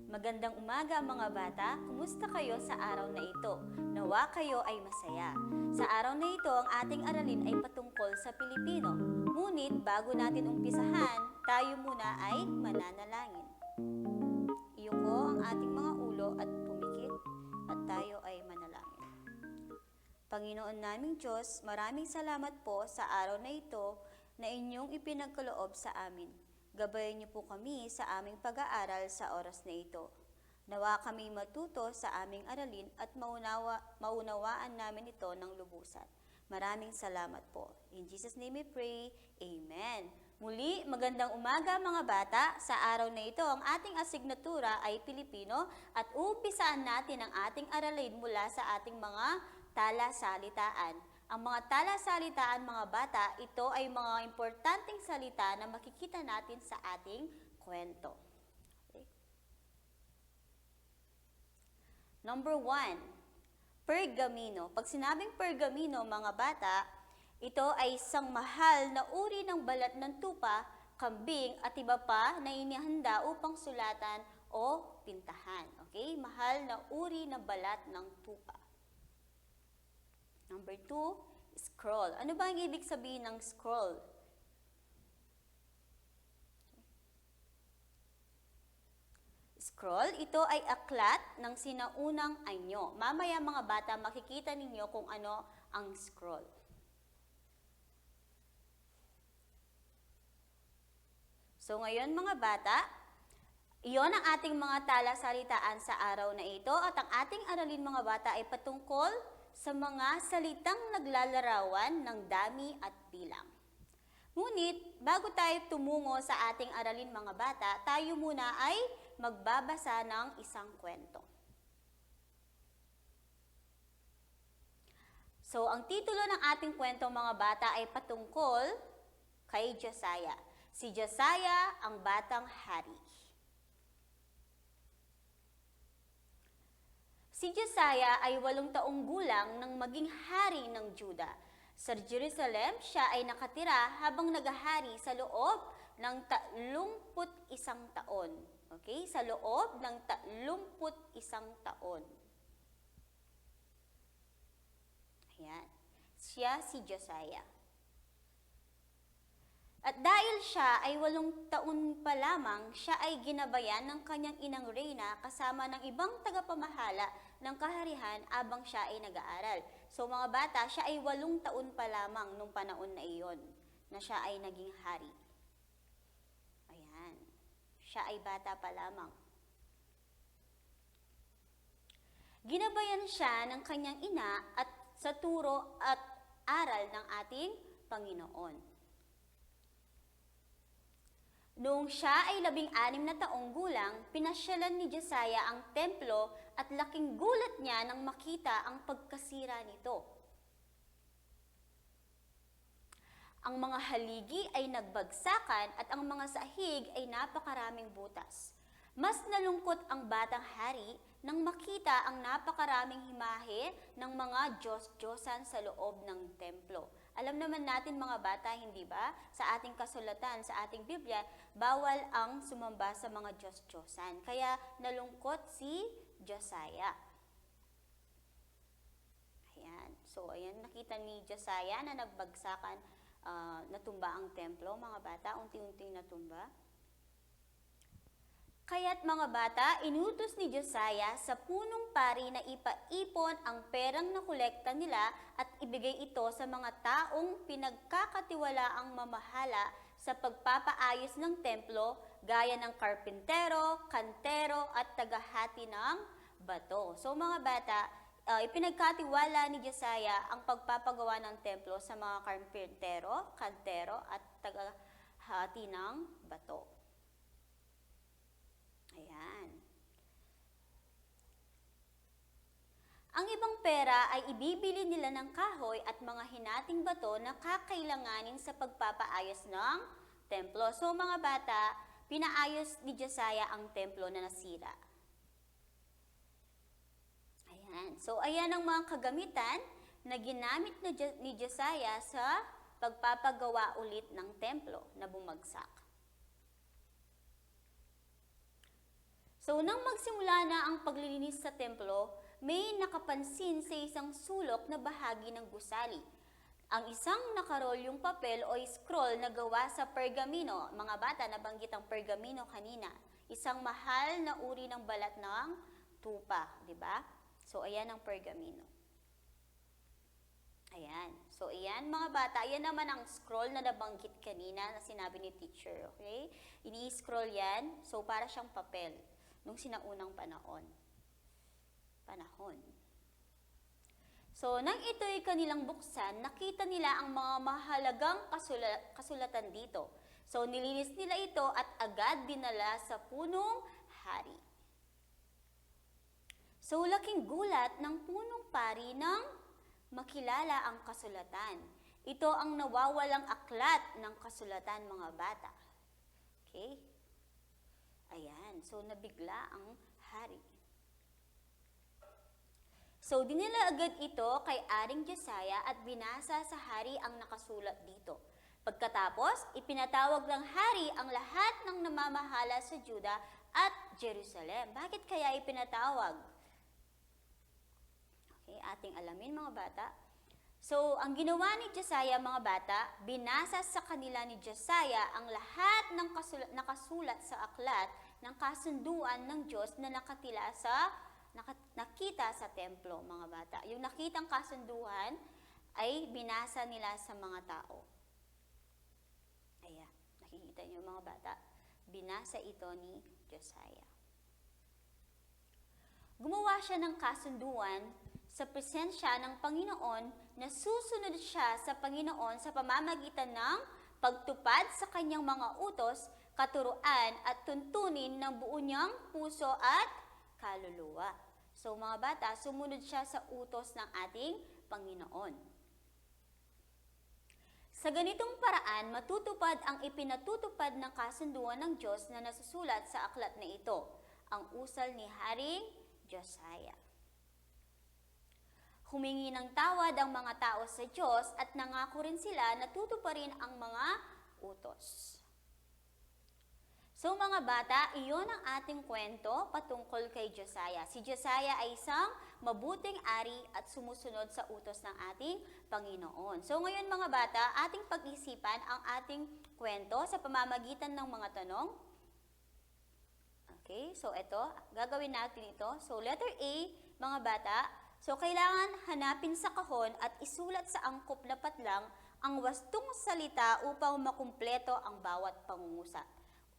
Magandang umaga mga bata, kumusta kayo sa araw na ito? Nawa kayo ay masaya. Sa araw na ito, ang ating aralin ay patungkol sa Pilipino. Ngunit bago natin umpisahan, tayo muna ay mananalangin. Iyuko ang ating mga ulo at pumikit at tayo ay manalangin. Panginoon naming Diyos, maraming salamat po sa araw na ito na inyong ipinagkaloob sa amin. Gabayan niyo po kami sa aming pag-aaral sa oras na ito. Nawa kami matuto sa aming aralin at maunawaan namin ito ng lubusan. Maraming salamat po. In Jesus' name we pray. Amen. Muli, magandang umaga mga bata. Sa araw na ito, ang ating asignatura ay Pilipino at umpisaan natin ang ating aralin mula sa ating mga talasalitaan. Ang mga talasalitaan mga bata, ito ay mga importanteng salita na makikita natin sa ating kwento. Okay. Number 1, pergamino. Pag sinabing pergamino mga bata, ito ay isang mahal na uri ng balat ng tupa, kambing at iba pa na inihanda upang sulatan o pintahan. Okay? Mahal na uri ng balat ng tupa. Number 2, scroll. Ano ba ang ibig sabihin ng scroll? Scroll, ito ay aklat ng sinaunang anyo. Mamaya mga bata, makikita ninyo kung ano ang scroll. So ngayon mga bata, iyon ang ating mga talasalitaan sa araw na ito at ang ating aralin mga bata ay patungkol sa mga salitang naglalarawan ng dami at bilang. Ngunit, bago tayo tumungo sa ating aralin mga bata, tayo muna ay magbabasa ng isang kwento. So, ang titulo ng ating kwento mga bata ay patungkol kay Josiah. Si Josiah ang batang hari. Si Josiah ay 8 taong gulang nang maging hari ng Juda. Sa Jerusalem, siya ay nakatira habang naghahari sa loob ng 31 taon. Okay? Sa loob ng 31 taon. Ayan. Siya si Josiah. At dahil siya ay 8 taon pa lamang, siya ay ginabayan ng kanyang inang Reyna kasama ng ibang tagapamahala ng kaharian abang siya ay nag-aaral. So mga bata, siya ay 8 taon pa lamang nung panahon na iyon na siya ay naging hari. Ayan. Siya ay bata pa lamang. Ginabayan siya ng kanyang ina at sa turo at aral ng ating Panginoon. Noong siya ay 16 na taong gulang, pinasyalan ni Josiah ang templo at laking gulat niya nang makita ang pagkasira nito. Ang mga haligi ay nagbagsakan at ang mga sahig ay napakaraming butas. Mas nalungkot ang batang hari nang makita ang napakaraming himahe ng mga Diyos-Diyosan sa loob ng templo. Alam naman natin mga bata, hindi ba? Sa ating kasulatan, sa ating Biblia, bawal ang sumamba sa mga Diyos-Diyosan. Kaya nalungkot si Josiah. Ayan. So, ayan, nakita ni Josiah na nagbagsakan, natumba ang templo. Mga bata, unti-unting natumba. Kaya't mga bata, inutos ni Josiah sa punong pari na ipaipon ang perang nakolekta nila at ibigay ito sa mga taong pinagkakatiwalaang mamahala sa pagpapaayos ng templo gaya ng karpintero, kantero at tagahati ng bato. So mga bata, ipinagkatiwala ni Josiah ang pagpapagawa ng templo sa mga karpintero, kantero at tagahati ng bato. Ayan. Ang ibang pera ay ibibili nila ng kahoy at mga hinating bato na kakailanganin sa pagpapaayos ng templo. So mga bata, pinaayos ni Josiah ang templo na nasira. Ayan. So ayan ang mga kagamitan na ginamit ni Josiah sa pagpapagawa ulit ng templo na bumagsak. So, nang magsimula na ang paglilinis sa templo, may nakapansin sa isang sulok na bahagi ng gusali. Ang isang nakarolyong papel o scroll na gawa sa pergamino. Mga bata, nabanggit ang pergamino kanina. Isang mahal na uri ng balat ng tupa, di ba? So, ayan ang pergamino. Ayan. So, ayan mga bata, ayan naman ang scroll na nabanggit kanina na sinabi ni teacher, okay? Ini-scroll yan, so para siyang papel nung sinaunang panahon. So, nang ito'y kanilang buksan, nakita nila ang mga mahalagang kasulatan dito. So, nilinis nila ito at agad dinala sa punong hari. So, laking gulat ng punong pari nang makilala ang kasulatan. Ito ang nawawalang aklat ng kasulatan, mga bata. Okay? Ayan. So, nabigla ang hari. So, dinala agad ito kay Aring Josiah at binasa sa hari ang nakasulat dito. Pagkatapos, ipinatawag ng hari ang lahat ng namamahala sa Juda at Jerusalem. Bakit kaya ipinatawag? Okay, ating alamin mga bata. So, ang ginawa ni Josiah mga bata, binasa sa kanila ni Josiah ang lahat ng nakasulat sa aklat ng kasunduan ng Diyos na nakita sa templo, mga bata. Yung nakitang kasunduan ay binasa nila sa mga tao. Ayan, nakikita niyo mga bata. Binasa ito ni Josiah. Gumawa siya ng kasunduan sa presensya ng Panginoon na susunod siya sa Panginoon sa pamamagitan ng pagtupad sa kanyang mga utos, katuruan at tuntunin ng buo niyang puso at kaluluwa. So mga bata, sumunod siya sa utos ng ating Panginoon. Sa ganitong paraan, matutupad ang ipinatutupad ng kasunduan ng Diyos na nasusulat sa aklat na ito, ang usal ni Haring Josiah. Humingi ng tawad ang mga tao sa Diyos at nangako rin sila na tutuparin ang mga utos. So mga bata, iyon ang ating kwento patungkol kay Josiah. Si Josiah ay isang mabuting ari at sumusunod sa utos ng ating Panginoon. So ngayon mga bata, ating pag-isipan ang ating kwento sa pamamagitan ng mga tanong. Okay, so ito, gagawin natin ito. So letter A, mga bata, so kailangan hanapin sa kahon at isulat sa angkop na patlang ang wastong salita upang makumpleto ang bawat pangungusap.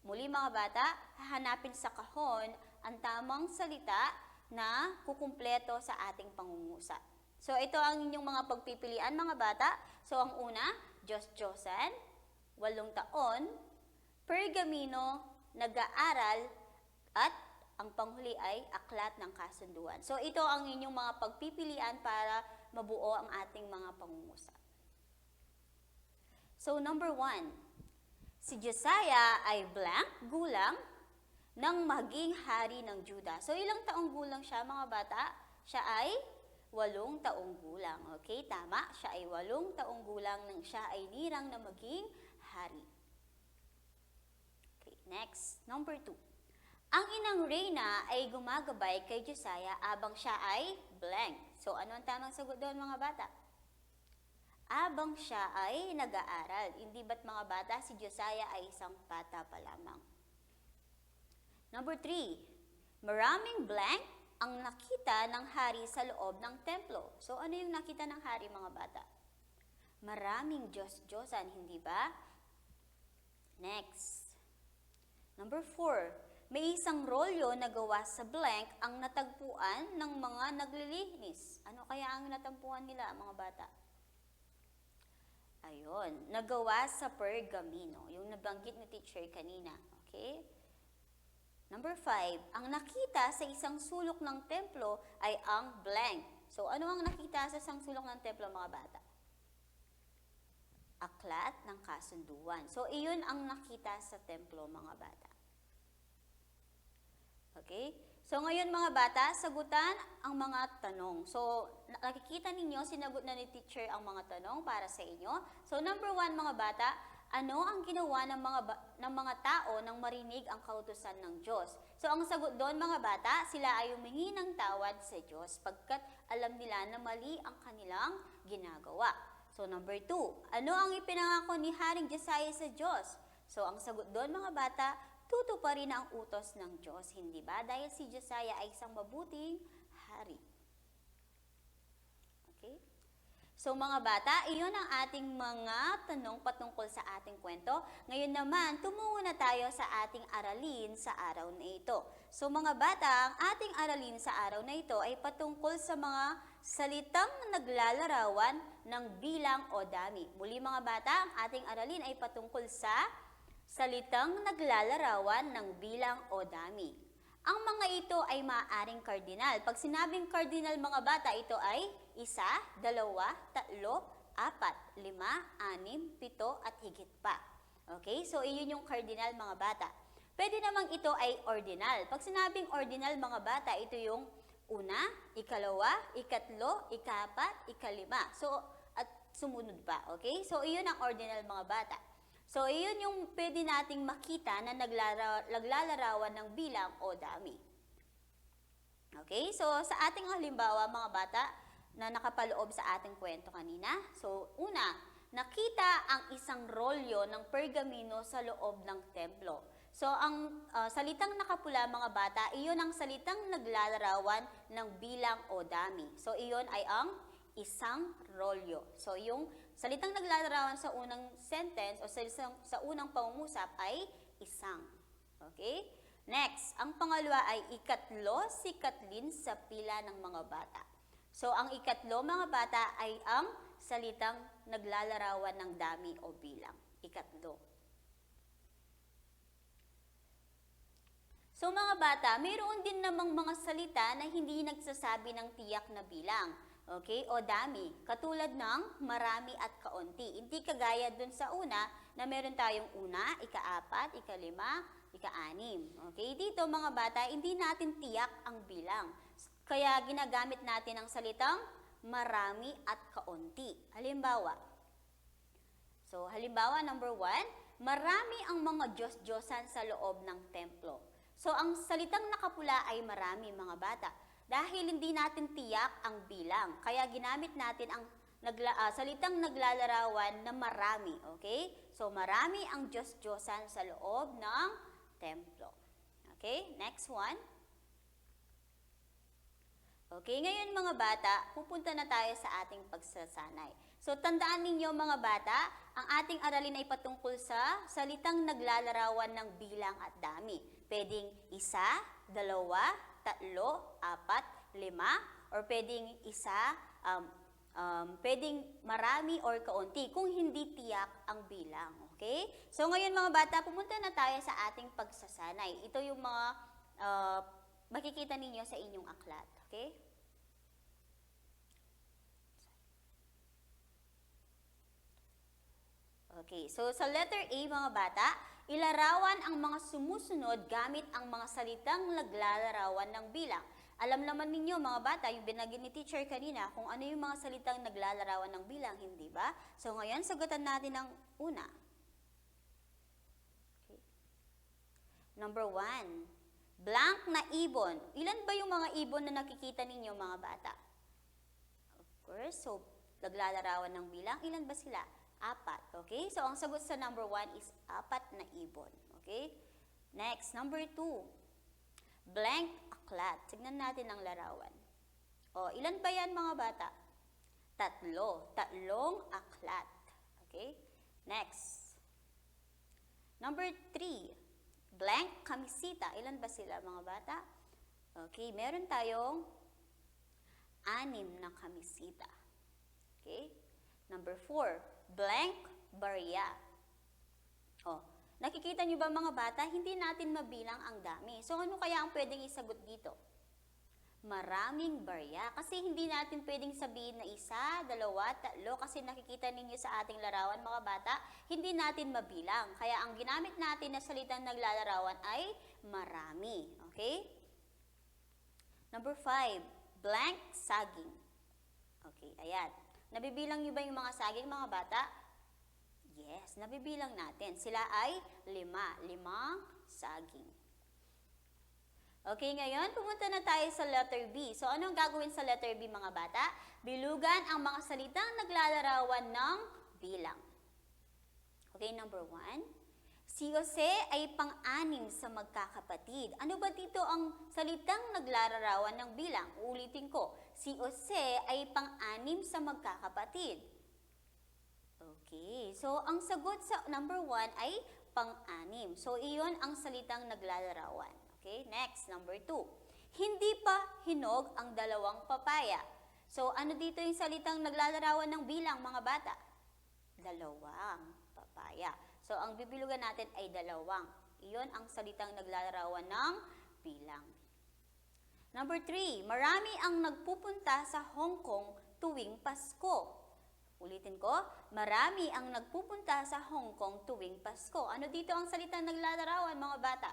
Muli mga bata, hahanapin sa kahon ang tamang salita na kukumpleto sa ating pangungusap. So ito ang inyong mga pagpipilian mga bata. So ang una, Diyos-Diyosan, 8 taon, pergamino, nag-aaral, at ang panghuli ay aklat ng kasunduan. So ito ang inyong mga pagpipilian para mabuo ang ating mga pangungusap. So number 1, si Josiah ay blank, gulang, nang maging hari ng Juda. So, ilang taong gulang siya, mga bata? Siya ay 8 taong gulang. Okay, tama. Siya ay 8 taong gulang nang siya ay nirang na maging hari. Okay, next. Number 2. Ang inang Reyna ay gumagabay kay Josiah abang siya ay blank. So, ano ang tamang sagot doon, mga bata? Abang siya ay nag-aaral. Hindi ba't mga bata, si Josiah ay isang bata pa lamang. Number 3, maraming blank ang nakita ng hari sa loob ng templo. So ano yung nakita ng hari, mga bata? Maraming Diyos-Diyosan, hindi ba? Next. Number 4, may isang rolyo na gawa sa blank ang natagpuan ng mga naglilinis. Ano kaya ang natagpuan nila, mga bata? Ayun, nagawa sa pergamino, yung nabanggit ni teacher kanina. Okay? Number 5, ang nakita sa isang sulok ng templo ay ang blank. So, ano ang nakita sa isang sulok ng templo, mga bata? Aklat ng kasunduan. So, iyon ang nakita sa templo, mga bata. Okay? So ngayon mga bata, sagutan ang mga tanong. So nakikita ninyo, sinagot na ni teacher ang mga tanong para sa inyo. So number 1 mga bata, ano ang ginawa ng mga tao nang marinig ang kautusan ng Diyos? So ang sagot doon mga bata, sila ay humingi ng tawad sa Diyos pagkat alam nila na mali ang kanilang ginagawa. So number 2, ano ang ipinangako ni Haring Josiah sa Diyos? So ang sagot doon mga bata, tutuparin ang utos ng Diyos, hindi ba? Dahil si Josiah ay isang mabuting hari. Okay? So mga bata, iyon ang ating mga tanong patungkol sa ating kwento. Ngayon naman, tumungo na tayo sa ating aralin sa araw na ito. So mga bata, ang ating aralin sa araw na ito ay patungkol sa mga salitang naglalarawan ng bilang o dami. Muli mga bata, ang ating aralin ay patungkol sa salitang naglalarawan ng bilang o dami. Ang mga ito ay maaaring cardinal. Pag sinabing cardinal mga bata, ito ay 1, 2, 3, 4, 5, 6, 7 at higit pa. Okay? So, iyon yung cardinal mga bata. Pwede namang ito ay ordinal. Pag sinabing ordinal mga bata, ito yung 1, 2, 3, 4, 5. So, at sumunod pa. Okay? So, iyon ang ordinal mga bata. So, iyon yung pwede nating makita na naglalarawan ng bilang o dami. Okay? So, sa ating halimbawa, mga bata, na nakapaloob sa ating kwento kanina. So, una, nakita ang isang rolyo ng pergamino sa loob ng templo. So, ang salitang nakapula, mga bata, iyon ang salitang naglalarawan ng bilang o dami. So, iyon ay ang isang rolyo. So, yung salitang naglalarawan sa unang sentence o sa unang pangungusap ay isang. Okay? Next, ang pangalawa ay ikatlo si Kathleen sa pila ng mga bata. So, ang ikatlo mga bata ay ang salitang naglalarawan ng dami o bilang. Ikatlo. So, mga bata, mayroon din namang mga salita na hindi nagsasabi ng tiyak na bilang. Okay? O dami. Katulad ng marami at kaunti. Hindi kagaya dun sa una na meron tayong 1, 4, 5, 6. Okay? Dito mga bata, hindi natin tiyak ang bilang. Kaya ginagamit natin ang salitang marami at kaunti. Halimbawa. So, halimbawa number 1, marami ang mga Diyos-Diyosan sa loob ng templo. So, ang salitang nakapula ay marami mga bata. Dahil hindi natin tiyak ang bilang. Kaya ginamit natin ang salitang naglalarawan na marami. Okay? So, marami ang Diyos-Diyosan sa loob ng templo. Okay? Next one. Okay, ngayon mga bata, pupunta na tayo sa ating pagsasanay. So, tandaan ninyo mga bata, ang ating aralin ay patungkol sa salitang naglalarawan ng bilang at dami. Pwedeng 1, 2, 3, 4, 5, or pwedeng pwedeng marami or kaunti kung hindi tiyak ang bilang. Okay? So, ngayon mga bata, pumunta na tayo sa ating pagsasanay. Ito yung mga makikita ninyo sa inyong aklat. Okay? Okay, so sa letter A mga bata, ilarawan ang mga sumusunod gamit ang mga salitang naglalarawan ng bilang. Alam naman ninyo mga bata, yung binanggit ni teacher kanina, kung ano yung mga salitang naglalarawan ng bilang, hindi ba? So ngayon, sagutan natin ang una. Okay. Number 1. Blank na ibon. Ilan ba yung mga ibon na nakikita ninyo mga bata? Of course, so naglalarawan ng bilang. Ilan ba sila? 4. Okay? So ang sagot sa number 1 is 4 na ibon. Okay? Next, number 2. Blank aklat. Tignan natin ang larawan. O, ilan ba yan mga bata? 3. 3 aklat. Okay? Next. Number 3. Blank kamisita. Ilan ba sila mga bata? Okay, meron tayong 6 na kamisita. Okay? Number 4, blank barya. Oh, nakikita nyo ba mga bata? Hindi natin mabilang ang dami. So ano kaya ang pwedeng isagot dito? Maraming barya. Kasi hindi natin pwedeng sabihin na 1, 2, 3 kasi nakikita ninyo sa ating larawan mga bata, hindi natin mabilang. Kaya ang ginamit natin na salitang naglalarawan ay marami. Okay? Number 5, blank saging. Okay, ayan. Nabibilang niyo ba yung mga saging, mga bata? Yes, nabibilang natin. Sila ay 5. 5 saging. Okay, ngayon, pumunta na tayo sa letter B. So, anong gagawin sa letter B, mga bata? Bilugan ang mga salitang naglalarawan ng bilang. Okay, number 1. Si Jose ay pang-anim sa magkakapatid. Ano ba dito ang salitang naglalarawan ng bilang? Uulitin ko. Si Jose ay pang-anim sa magkakapatid. Okay, so ang sagot sa number 1 ay pang-anim. So, iyon ang salitang naglalarawan. Okay, next, number 2. Hindi pa hinog ang dalawang papaya. So, ano dito yung salitang naglalarawan ng bilang, mga bata? Dalawang papaya. So, ang bibilugan natin ay dalawang. Iyon ang salitang naglalarawan ng bilang. Number 3, marami ang nagpupunta sa Hong Kong tuwing Pasko. Ulitin ko, marami ang nagpupunta sa Hong Kong tuwing Pasko. Ano dito ang salitang naglalarawan, mga bata?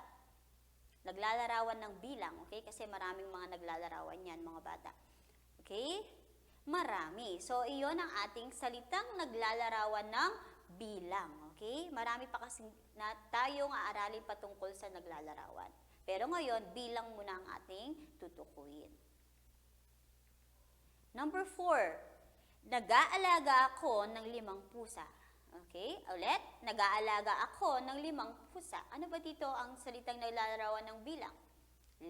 Naglalarawan ng bilang, okay? Kasi maraming mga naglalarawan yan, mga bata. Okay? Marami. So, iyon ang ating salitang naglalarawan ng bilang, okay? Marami pa kasi na tayong aaralin patungkol sa naglalarawan. Pero ngayon, bilang muna ang ating tutukuyin. Number 4, nag-aalaga ako ng 5 pusa. Okay, ulit, nag-aalaga ako ng 5 pusa. Ano ba dito ang salitang naglalarawan ng bilang? 5.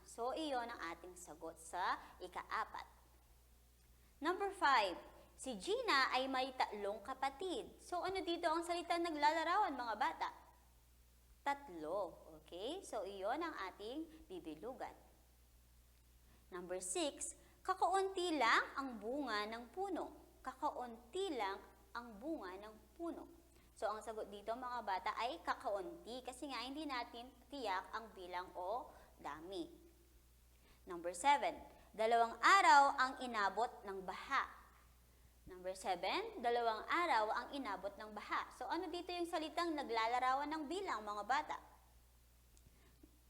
So, iyon ang ating sagot sa ika-4. Number 5, si Gina ay may 3 kapatid. So, ano dito ang salitang naglalarawan, mga bata? 3. Okay, so iyon ang ating bibilugan. Number 6, kakaunti lang ang bunga ng puno. Kakaunti lang ang bunga ng puno. So, ang sagot dito, mga bata, ay kakaunti kasi nga hindi natin tiyak ang bilang o dami. Number 7, 2 araw ang inabot ng baha. Number 7, 2 araw ang inabot ng baha. So, ano dito yung salitang naglalarawan ng bilang, mga bata?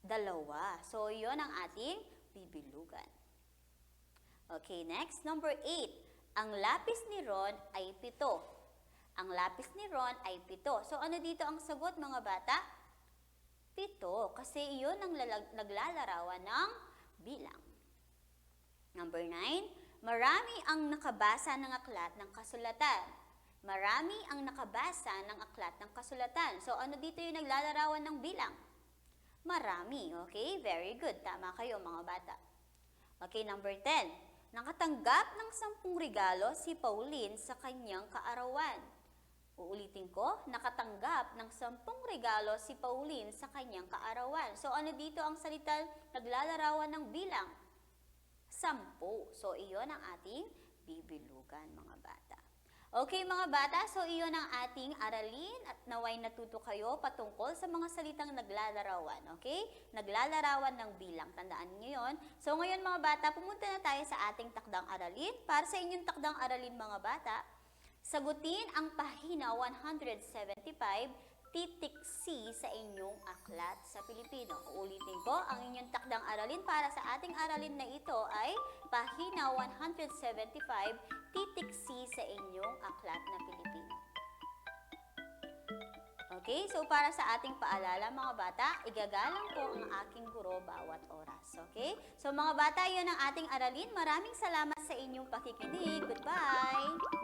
2. So, yun ang ating bibilugan. Okay, next, number 8. Ang lapis ni Ron ay 7. Ang lapis ni Ron ay 7. So, ano dito ang sagot, mga bata? 7. Kasi iyon ang naglalarawan ng bilang. Number 9. Marami ang nakabasa ng aklat ng kasulatan. Marami ang nakabasa ng aklat ng kasulatan. So, ano dito yung naglalarawan ng bilang? Marami. Okay? Very good. Tama kayo, mga bata. Okay, number 10. Nakatanggap ng 10 regalo si Pauline sa kanyang kaarawan. Uulitin ko, nakatanggap ng 10 regalo si Pauline sa kanyang kaarawan. So, ano dito ang salitang naglalarawan ng bilang? 10. So, iyon ang ating bibilugan, mga bata. Okay, mga bata, so iyon ang ating aralin at naway natuto kayo patungkol sa mga salitang naglalarawan, okay? Naglalarawan ng bilang, tandaan niyo yon. So ngayon, mga bata, pumunta na tayo sa ating takdang aralin. Para sa inyong takdang aralin, mga bata, sagutin ang pahina 175, titik C sa inyong aklat sa Pilipino. Uulitin ko, ang inyong takdang aralin para sa ating aralin na ito ay pahina 175, titik C sa inyong aklat na Pilipino. Okay, so para sa ating paalala, mga bata, igagalang ko ang aking guro bawat oras. Okay? So mga bata, yun ang ating aralin. Maraming salamat sa inyong pakikinig. Goodbye!